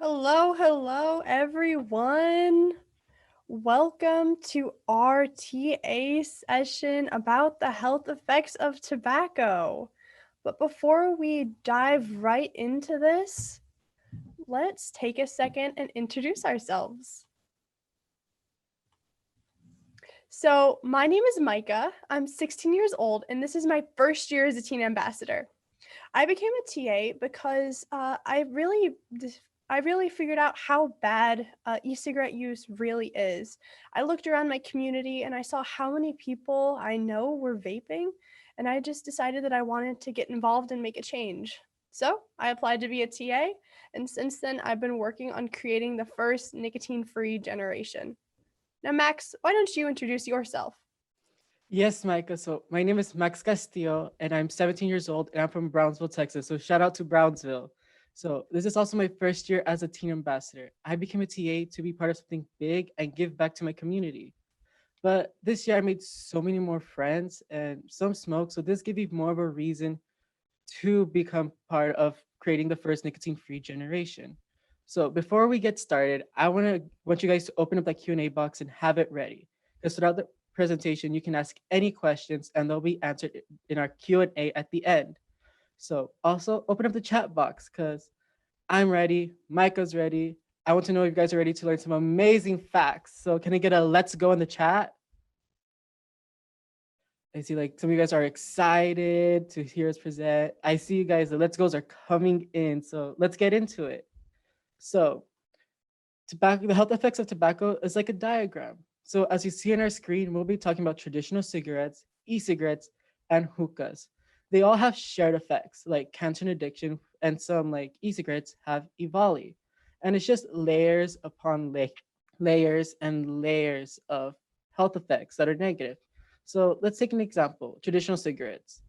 Hello, everyone. Welcome to our TA session about the health effects of tobacco. But before we dive right into this, let's take a second and introduce ourselves. So, my name is Micah. I'm 16 years old, and this is my first year as a teen ambassador. I became a TA because I really figured out how bad e-cigarette use really is. I looked around my community and I saw how many people I know were vaping, and I just decided that I wanted to get involved and make a change. So I applied to be a TA, and since then I've been working on creating the first nicotine-free generation. Now, Max, why don't you introduce yourself? Yes, Micah. So my name is Max Castillo, and I'm 17 years old, and I'm from Brownsville, Texas. So shout out to Brownsville. So this is also my first year as a teen ambassador. I became a TA to be part of something big and give back to my community. But this year I made so many more friends and some smoke. So this gave me more of a reason to become part of creating the first nicotine-free generation. So before we get started, I want you guys to open up that Q&A box and have it ready. Because throughout the presentation, you can ask any questions and they'll be answered in our Q&A at the end. So also open up the chat box because I'm ready, Micah's ready. I want to know if you guys are ready to learn some amazing facts. So can I get a let's go in the chat? I see like some of you guys are excited to hear us present. I see you guys, the let's goes are coming in. So let's get into it. So tobacco, the health effects of tobacco is like a diagram. So as you see on our screen, we'll be talking about traditional cigarettes, e-cigarettes, and hookahs. They all have shared effects like cancer and addiction, and some like e-cigarettes have EVALI. And it's just layers upon layers and layers of health effects that are negative. So let's take an example, traditional cigarettes.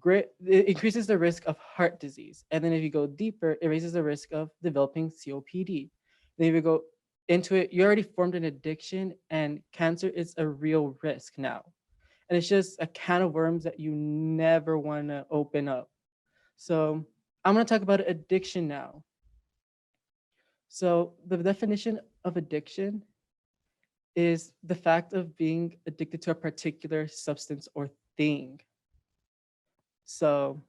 It increases the risk of heart disease. And then if you go deeper, it raises the risk of developing COPD. Then if you go into it, you already formed an addiction and cancer is a real risk now. And it's just a can of worms that you never want to open up. So I'm going to talk about addiction now. So the definition of addiction is the fact of being addicted to a particular substance or thing. So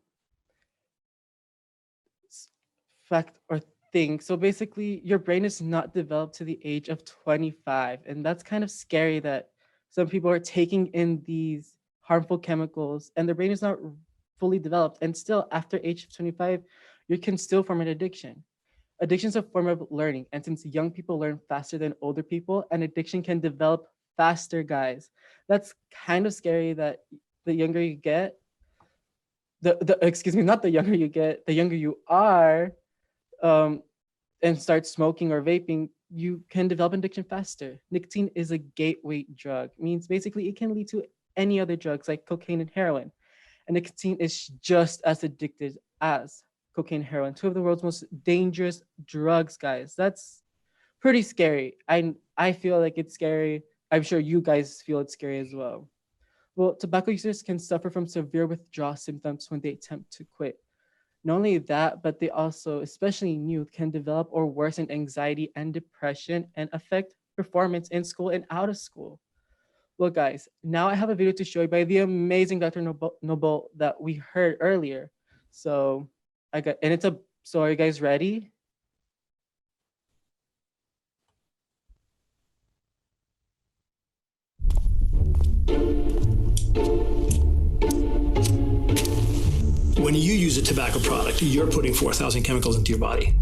fact or thing. So basically your brain is not developed to the age of 25. And that's kind of scary that some people are taking in these harmful chemicals and their brain is not fully developed. And still after age of 25, you can still form an addiction. Addiction is a form of learning. And since young people learn faster than older people, an addiction can develop faster, guys. That's kind of scary that the younger you get, not the younger you get, the younger you are, and start smoking or vaping, you can develop addiction faster. Nicotine is a gateway drug. It means basically it can lead to any other drugs like cocaine and heroin. And nicotine is just as addictive as cocaine and heroin, two of the world's most dangerous drugs, guys. That's pretty scary. I feel like it's scary. I'm sure you guys feel it's scary as well. Well, tobacco users can suffer from severe withdrawal symptoms when they attempt to quit. Not only that, but they also, especially in youth, can develop or worsen anxiety and depression and affect performance in school and out of school. Well, guys, now I have a video to show you by the amazing Dr. Noble that we heard earlier. So so are you guys ready? When you use a tobacco product, you're putting 4,000 chemicals into your body.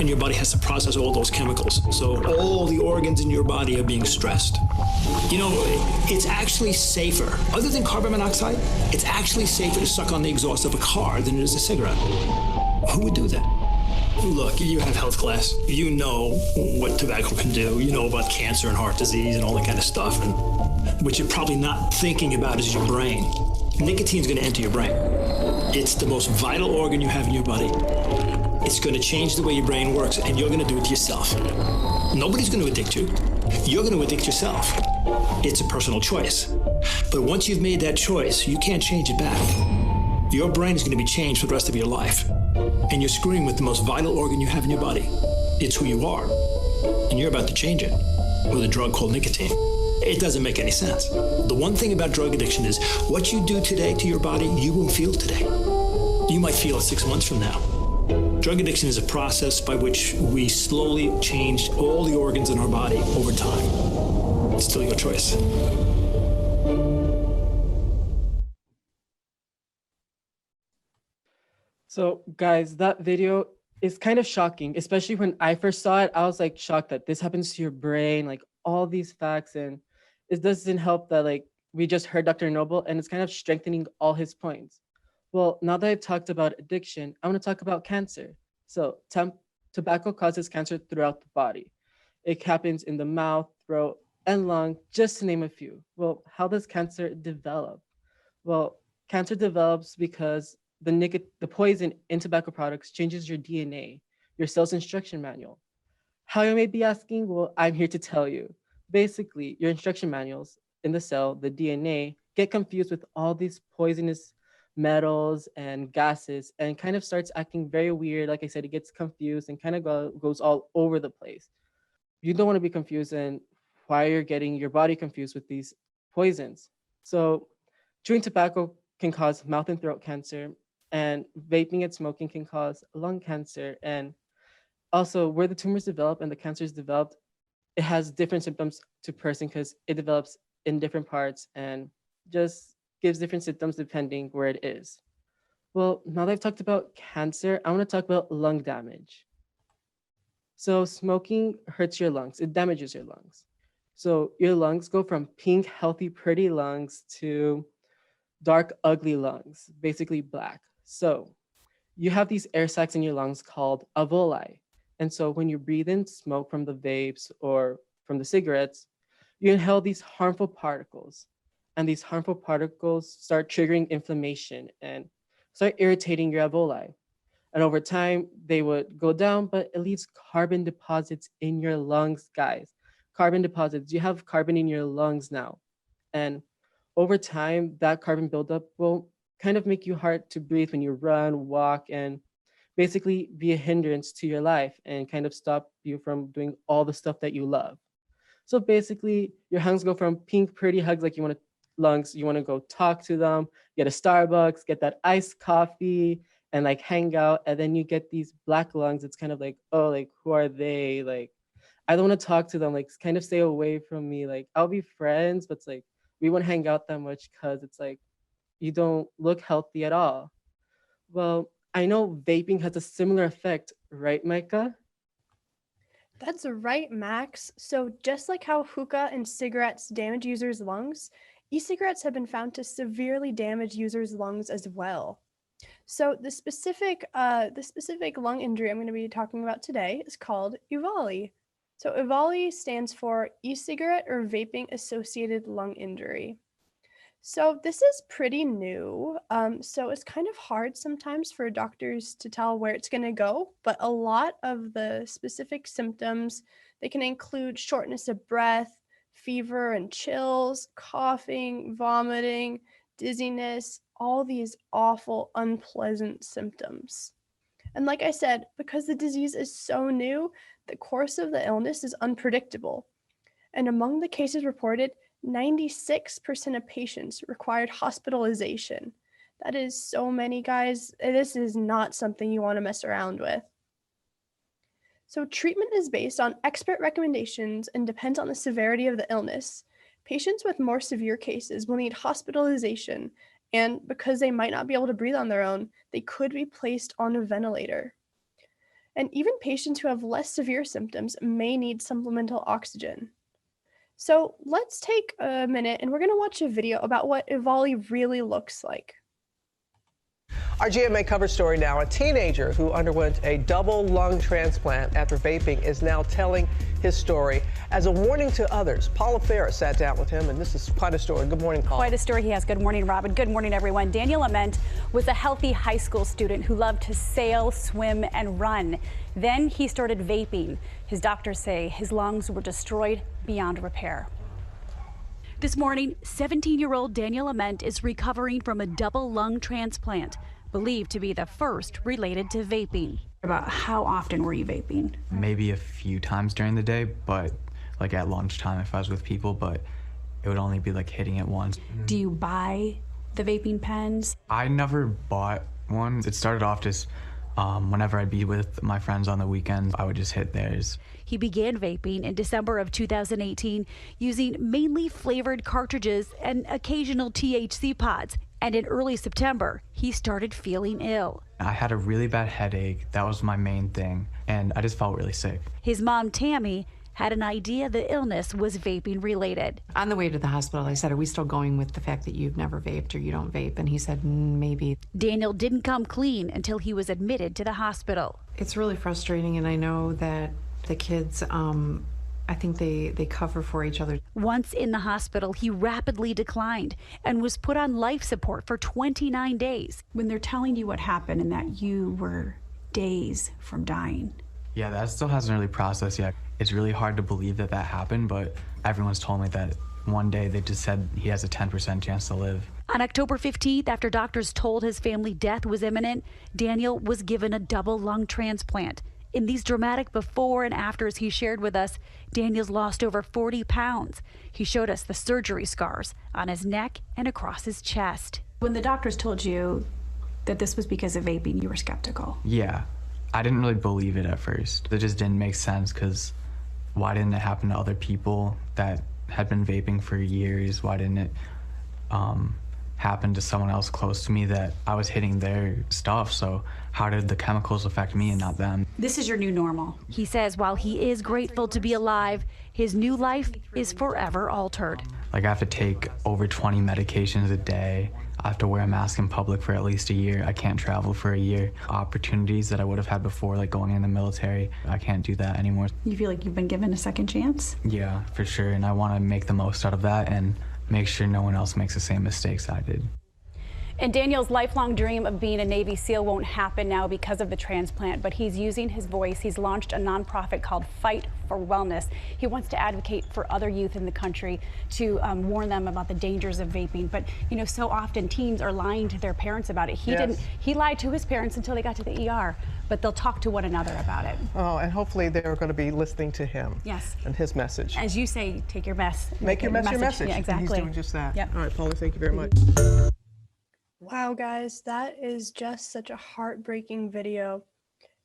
And your body has to process all those chemicals. So all the organs in your body are being stressed. You know, it's actually safer, other than carbon monoxide, it's actually safer to suck on the exhaust of a car than it is a cigarette. Who would do that? Look, you have health class. You know what tobacco can do. You know about cancer and heart disease and all that kind of stuff. And what you're probably not thinking about is your brain. Nicotine's going to enter your brain. It's the most vital organ you have in your body. It's going to change the way your brain works, and you're going to do it yourself. Nobody's going to addict you. You're going to addict yourself. It's a personal choice. But once you've made that choice, you can't change it back. Your brain is going to be changed for the rest of your life. and you're screwing with the most vital organ you have in your body. It's who you are, and you're about to change it with a drug called nicotine. It doesn't make any sense. The one thing about drug addiction is what you do today to your body, you won't feel today. You might feel it 6 months from now. Drug addiction is a process by which we slowly change all the organs in our body over time. It's still your choice. So guys, that video is kind of shocking, especially when I first saw it. I was like shocked that this happens to your brain, like all these facts, and it doesn't help that like we just heard Dr. Noble and it's kind of strengthening all his points. Well, now that I've talked about addiction, I want to talk about cancer. So tobacco causes cancer throughout the body. It happens in the mouth, throat, and lung, just to name a few. Well, how does cancer develop? Well, cancer develops because the poison in tobacco products changes your DNA, your cell's instruction manual. How, you may be asking? Well, I'm here to tell you. Basically, your instruction manuals in the cell, the DNA, get confused with all these poisonous metals and gases and kind of starts acting very weird. Like I said, it gets confused and kind of goes all over the place. You don't want to be confused and why you're getting your body confused with these poisons. So chewing tobacco can cause mouth and throat cancer, and vaping and smoking can cause lung cancer. And also where the tumors develop and the cancer is developed, it has different symptoms to person because it develops in different parts and just gives different symptoms depending where it is. Well, now that I've talked about cancer, I want to talk about lung damage. So smoking hurts your lungs, it damages your lungs. So your lungs go from pink, healthy, pretty lungs to dark, ugly lungs, basically black. So you have these air sacs in your lungs called alveoli. And so when you breathe in smoke from the vapes or from the cigarettes, you inhale these harmful particles. And these harmful particles start triggering inflammation and start irritating your alveoli. And over time, they would go down, but it leaves carbon deposits in your lungs, guys. Carbon deposits, you have carbon in your lungs now. And over time, that carbon buildup will kind of make you hard to breathe when you run, walk, and basically be a hindrance to your life and kind of stop you from doing all the stuff that you love. So basically, your lungs go from pink, pretty hugs, like you want to go talk to them, get a Starbucks, get that iced coffee, and like hang out. And then you get these black lungs. It's kind of like, oh, like, who are they? Like, I don't want to talk to them. Like, kind of stay away from me. Like, I'll be friends, but it's like, we won't hang out that much because it's like, you don't look healthy at all. Well, I know vaping has a similar effect, right, Micah? That's right, Max. So just like how hookah and cigarettes damage users' lungs, e-cigarettes have been found to severely damage users' lungs as well. So the specific lung injury I'm going to be talking about today is called EVALI. So EVALI stands for e-cigarette or vaping associated lung injury. So this is pretty new. So it's kind of hard sometimes for doctors to tell where it's going to go, but a lot of the specific symptoms, they can include shortness of breath, fever and chills, coughing, vomiting, dizziness, all these awful, unpleasant symptoms. And like I said, because the disease is so new, the course of the illness is unpredictable. And among the cases reported, 96% of patients required hospitalization. That is so many, guys. This is not something you want to mess around with. So treatment is based on expert recommendations and depends on the severity of the illness. Patients with more severe cases will need hospitalization, and because they might not be able to breathe on their own, they could be placed on a ventilator. And even patients who have less severe symptoms may need supplemental oxygen. So let's take a minute and we're going to watch a video about what EVALI really looks like. Our Gma Cover Story now. A teenager who underwent a double lung transplant after vaping is now telling his story as a warning to others. Paula Ferris sat down with him, and this is quite a story. Good morning, Paula. Quite a story he has. Good morning, Robin. Good morning, everyone. Daniel Ament was a healthy high school student who loved to sail, swim, and run. Then he started vaping. His doctors say his lungs were destroyed beyond repair. This morning, 17-year-old Daniel Ament is recovering from a double lung transplant. believed to be the first related to vaping. About how often were you vaping? Maybe a few times during the day, but like at lunchtime if I was with people, but it would only be like hitting it once. Do you buy the vaping pens? I never bought one. It started off just whenever I'd be with my friends on the weekends, I would just hit theirs. He began vaping in December of 2018 using mainly flavored cartridges and occasional THC pods. And in early September, he started feeling ill. I had a really bad headache. That was my main thing. And I just felt really sick. His mom, Tammy, had an idea the illness was vaping related. On the way to the hospital, I said, are we still going with the fact that you've never vaped or you don't vape? And he said, maybe. Daniel didn't come clean until he was admitted to the hospital. It's really frustrating, and I know that the kids, I think they cover for each other. Once in the hospital, he rapidly declined and was put on life support for 29 days. When they're telling you what happened and that you were days from dying. Yeah, that still hasn't really processed yet. It's really hard to believe that that happened, but everyone's told me that one day they just said he has a 10% chance to live. On October 15th, after doctors told his family death was imminent, Daniel was given a double lung transplant. In these dramatic before and afters he shared with us, Daniel's lost over 40 pounds. He showed us the surgery scars on his neck and across his chest. When the doctors told you that this was because of vaping, you were skeptical. Yeah, I didn't really believe it at first. It just didn't make sense because why didn't it happen to other people that had been vaping for years? Why didn't it happen to someone else close to me that I was hitting their stuff? So how did the chemicals affect me and not them? This is your new normal. He says while he is grateful to be alive, his new life is forever altered. Like I have to take over 20 medications a day. I have to wear a mask in public for at least a year. I can't travel for a year. Opportunities that I would have had before, like going in the military, I can't do that anymore. You feel like you've been given a second chance? Yeah, for sure. And I want to make the most out of that and make sure no one else makes the same mistakes I did. And Daniel's lifelong dream of being a Navy SEAL won't happen now because of the transplant, but he's using his voice. He's launched a nonprofit called Fight for Wellness. He wants to advocate for other youth in the country to warn them about the dangers of vaping. But, you know, so often teens are lying to their parents about it. He lied to his parents until they got to the ER, but they'll talk to one another about it. Oh, and hopefully they're going to be listening to him. Yes. And his message. As you say, take your mess. Make your mess your message. Yeah, exactly. And he's doing just that. Yep. All right, Paula, thank you very much. Wow, guys, that is just such a heartbreaking video.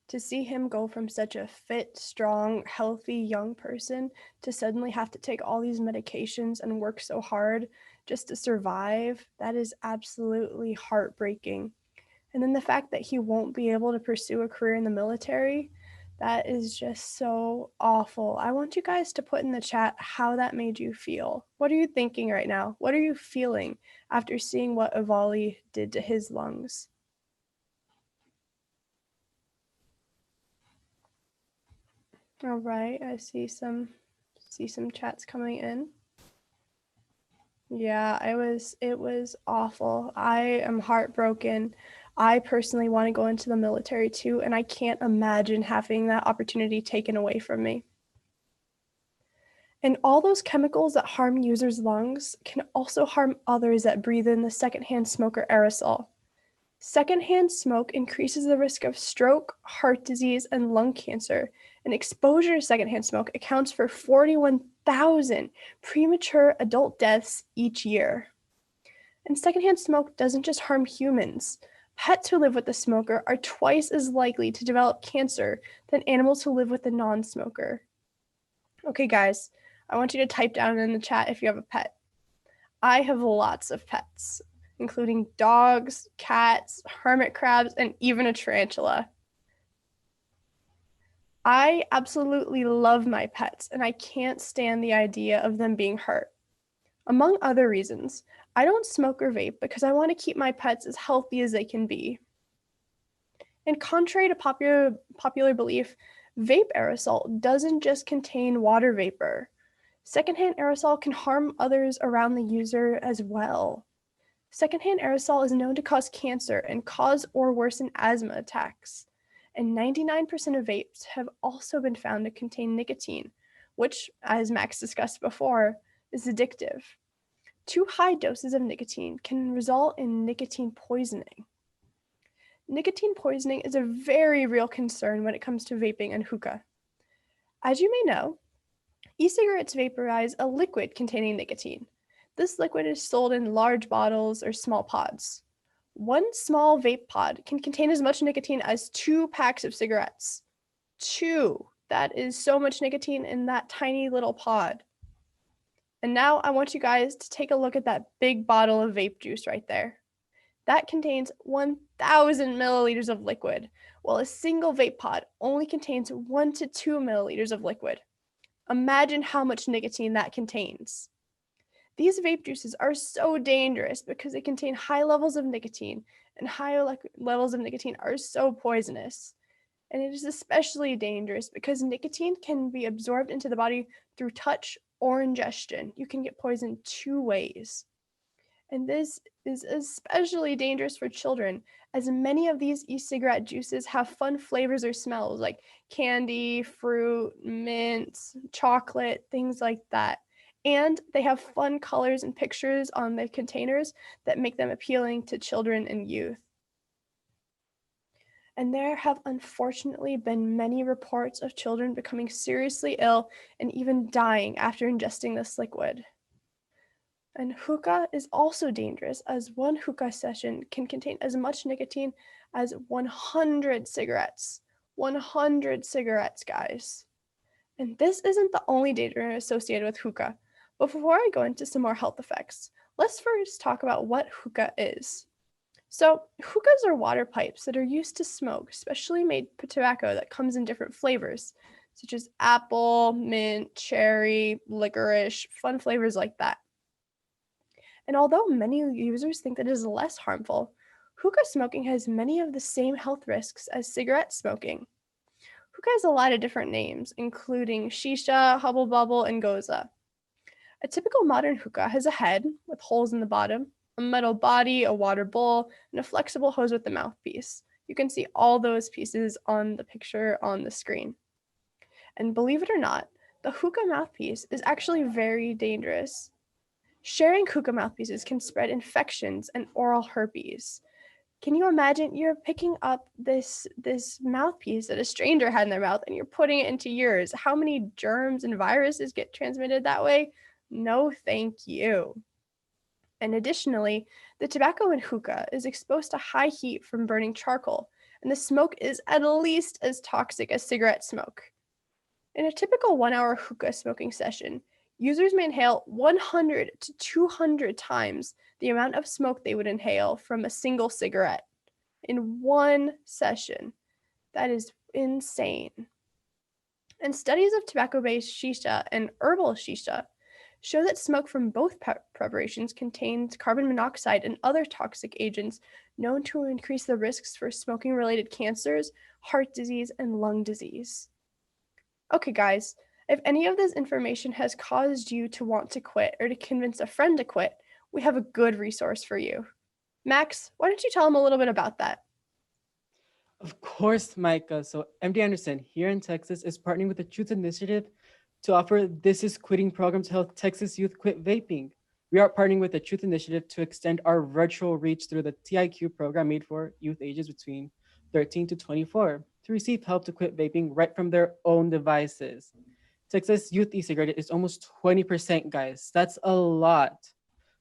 To see him go from such a fit, strong, healthy young person to suddenly have to take all these medications and work so hard just to survive, that is absolutely heartbreaking. And then the fact that he won't be able to pursue a career in the military, that is just so awful. I want you guys to put in the chat how that made you feel. What are you thinking right now? What are you feeling after seeing what Ivali did to his lungs? All right, I see some chats coming in. Yeah, it was awful. I am heartbroken. I personally want to go into the military too, and I can't imagine having that opportunity taken away from me. And all those chemicals that harm users' lungs can also harm others that breathe in the secondhand smoker aerosol. Secondhand smoke increases the risk of stroke, heart disease, and lung cancer. And exposure to secondhand smoke accounts for 41,000 premature adult deaths each year. And secondhand smoke doesn't just harm humans. Pets who live with the smoker are twice as likely to develop cancer than animals who live with the non-smoker. Okay, guys, I want you to type down in the chat if you have a pet. I have lots of pets, including dogs, cats, hermit crabs, and even a tarantula. I absolutely love my pets, and I can't stand the idea of them being hurt. Among other reasons, I don't smoke or vape because I want to keep my pets as healthy as they can be. And contrary to popular belief, vape aerosol doesn't just contain water vapor. Secondhand aerosol can harm others around the user as well. Secondhand aerosol is known to cause cancer and cause or worsen asthma attacks. And 99% of vapes have also been found to contain nicotine, which, as Max discussed before, is addictive. Too high doses of nicotine can result in nicotine poisoning. nicotine poisoning is a very real concern when it comes to vaping and hookah. As you may know, e-cigarettes vaporize a liquid containing nicotine. This liquid is sold in large bottles or small pods. One small vape pod can contain as much nicotine as 2 packs of cigarettes. 2. That is so much nicotine in that tiny little pod. And now I want you guys to take a look at that big bottle of vape juice right there. That contains 1,000 milliliters of liquid, while a single vape pod only contains 1 to 2 milliliters of liquid. Imagine how much nicotine that contains. These vape juices are so dangerous because they contain high levels of nicotine, and high levels of nicotine are so poisonous. And it is especially dangerous because nicotine can be absorbed into the body through touch or ingestion. You can get poisoned 2 ways. And this is especially dangerous for children, as many of these e-cigarette juices have fun flavors or smells like candy, fruit, mint, chocolate, things like that. And they have fun colors and pictures on the containers that make them appealing to children and youth. And there have unfortunately been many reports of children becoming seriously ill and even dying after ingesting this liquid. And hookah is also dangerous, as one hookah session can contain as much nicotine as 100 cigarettes. 100 cigarettes, guys. And this isn't the only danger associated with hookah. But before I go into some more health effects, let's first talk about what hookah is. So, hookahs are water pipes that are used to smoke, specially made tobacco that comes in different flavors, such as apple, mint, cherry, licorice, fun flavors like that. And although many users think that it is less harmful, hookah smoking has many of the same health risks as cigarette smoking. Hookah has a lot of different names, including shisha, hubble bubble, and goza. A typical modern hookah has a head with holes in the bottom, a metal body, a water bowl, and a flexible hose with the mouthpiece. You can see all those pieces on the picture on the screen. And believe it or not, the hookah mouthpiece is actually very dangerous. Sharing hookah mouthpieces can spread infections and oral herpes. Can you imagine you're picking up this mouthpiece that a stranger had in their mouth and you're putting it into yours? How many germs and viruses get transmitted that way? No, thank you. And additionally, the tobacco in hookah is exposed to high heat from burning charcoal, and the smoke is at least as toxic as cigarette smoke. In a typical 1-hour hookah smoking session, users may inhale 100 to 200 times the amount of smoke they would inhale from a single cigarette in one session. That is insane. And studies of tobacco-based shisha and herbal shisha show that smoke from both preparations contains carbon monoxide and other toxic agents known to increase the risks for smoking-related cancers, heart disease, and lung disease. Okay, guys, if any of this information has caused you to want to quit or to convince a friend to quit, we have a good resource for you. Max, why don't you tell them a little bit about that? Of course, Micah. So MD Anderson here in Texas is partnering with the Truth Initiative to offer This Is Quitting program to help Texas youth quit vaping. We are partnering with the Truth Initiative to extend our virtual reach through the TIQ program made for youth ages between 13 to 24 to receive help to quit vaping right from their own devices. Texas youth e-cigarette is almost 20%, guys. That's a lot.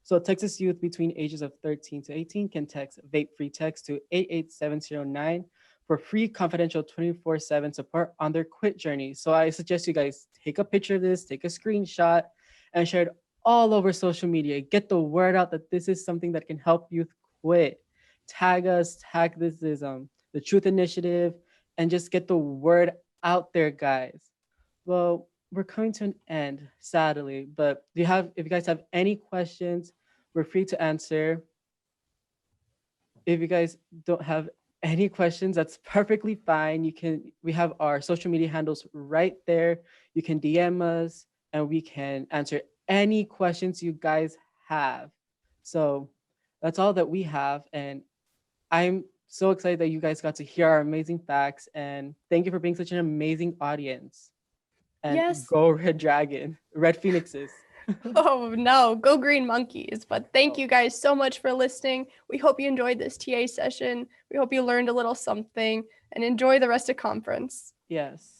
So Texas youth between ages of 13 to 18 can text vape free text to 88709 for free confidential 24/7 support on their quit journey. So I suggest you guys take a picture of this, take a screenshot, and share it all over social media. Get the word out that this is something that can help youth quit. Tag us, tag this is the Truth Initiative, and just get the word out there, guys. Well, we're coming to an end, sadly, but if you guys have any questions, we're free to answer. If you guys don't have any questions, that's perfectly fine. We have our social media handles right there. You can DM us and we can answer any questions you guys have. So that's all that we have. And I'm so excited that you guys got to hear our amazing facts. And thank you for being such an amazing audience. And Yes. go Red Dragon, Red Phoenixes. Oh no, go Green Monkeys. But thank you guys so much for listening. We hope you enjoyed this TA session. We hope you learned a little something and enjoy the rest of conference. Yes.